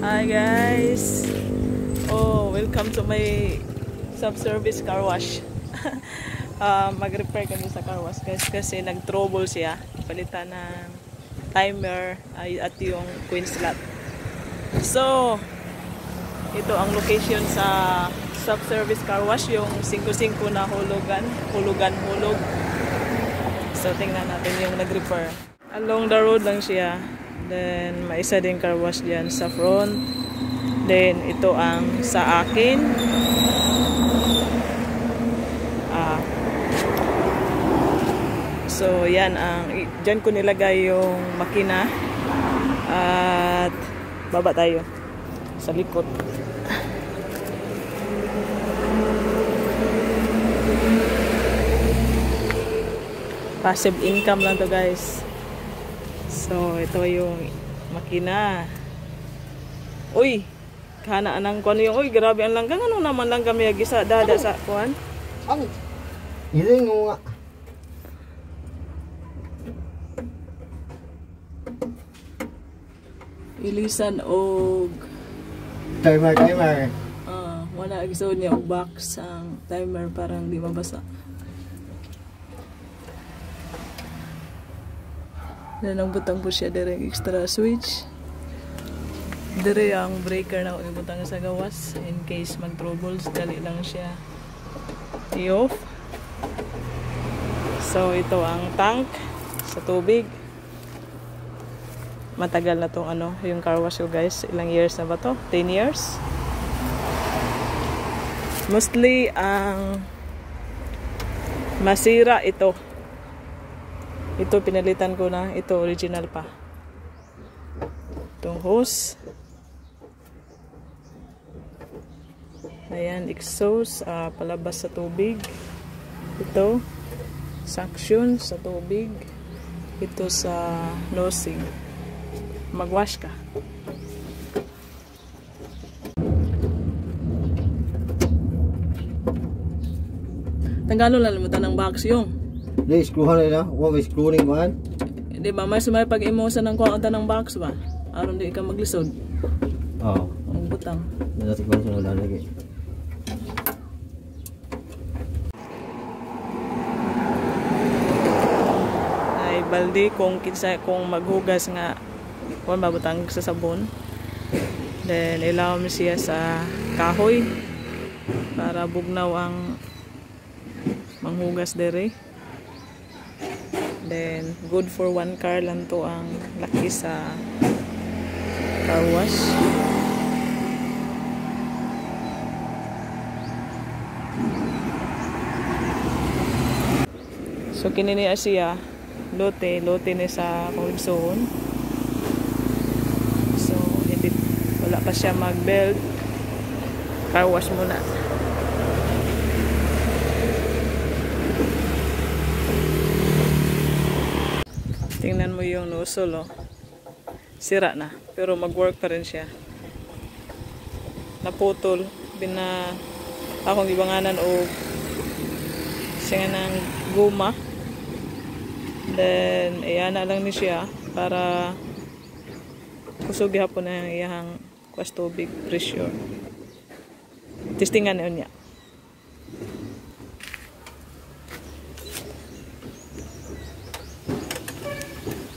Hi guys! Oh, welcome to my self-service car wash. Mag-repair kami sa car wash guys kasi nag-trouble siya. Palitan ng timer at yung queen slot. So, ito ang location sa self-service car wash, yung 5-5 na hulog. So, tingnan natin yung nag-repair. Along the road lang siya. Then, may isa din car wash dyan sa front. Then, ito ang sa akin. So, yan ang, dyan ko nilagay yung makina. At, baba tayo sa likod. Passive income lang to guys. So, ito yung makina. Uy! Kana anang kuan yung, uy, grabe ang langgang. Ano naman lang kami agisa dada sa kuan? Ang iling mo nga. Ilisan og Timer. wala agisod niya og box ang timer parang di mabasa. Dan ang butang po siya direct extra switch. Dire ang breaker na ibutang sa gawas in case mag-troubles, dali lang siya i-off. So ito ang tank sa tubig. Matagal na tong yung car wash ko guys. Ilang years na ba to? 10 years. Mostly ang masira ito. Ito pinalitan ko na. Ito original pa. Itong hose. Ayan, exhaust. Palabas sa tubig. Ito. Suction sa tubig. Ito sa nosing. Mag-wash ka. Tanggalo lang mo ng box yung. Di screwhan na. Huwag screwing man. Di ba may sumay pag-imosa ng kuha ng box ba? Aron di ka maglisod. Oo. Ang butang. Natikman sa wala lagi. Ay baldi kung maghugas nga kung mabutang sa sabon. Then ilaw mo siya sa kahoy para bugnaw ang manghugas dere. Then good for 1 car lang to ang laki sa car wash. So kinini siya lote ni sa konsol. So hindi wala pa siya mag-belt. Car wash muna. Tingnan mo yung nozzle, oh. Sira na, pero mag-work pa rin siya. Naputol, akong ibanganan o siya ng guma. Then, ayan na lang ni siya para kusugi hapon na yung iyang kwas tubig pressure. Testingan niya.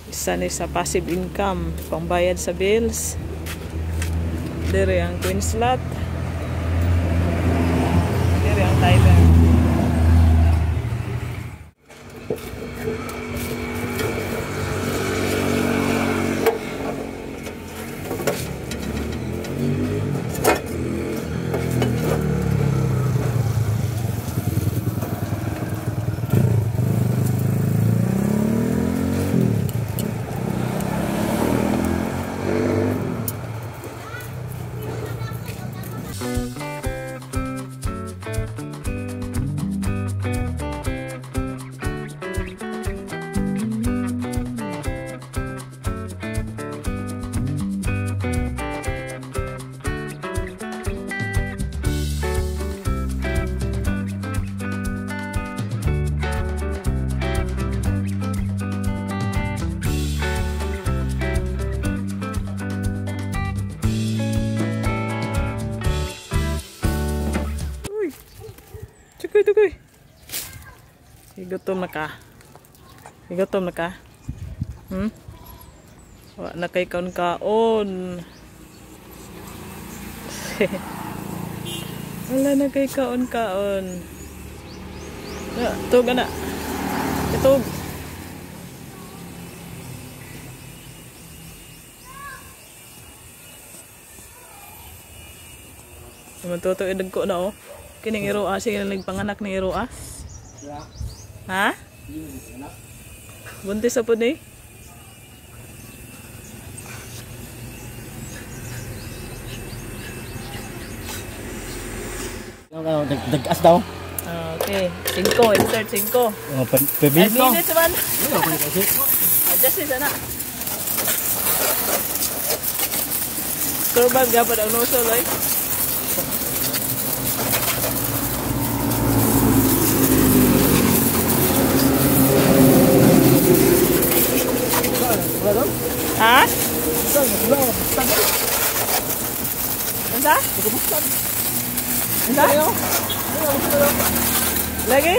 Isa ni sa passive income, pangbayad sa bills. Dire ang queen slot. Dire ang timer. tukoy. Igutom na ka. Igutom na ka. Wa na kay kaon-kaon. Wala na kay kaon-kaon. Tug na. Itug. Matuto idag ko na oh. Kining iroa sige nagpanganak ni iroa. Ha? Buntis sa pud ni. Dagas daw. Okay, 5, insert 5. Oh, 5 pabilis no. minutes man. Ano pa kasi? Adjust isa na. Kurban gapon ang nuso loy. Ha? Anda? Anda? Lagi?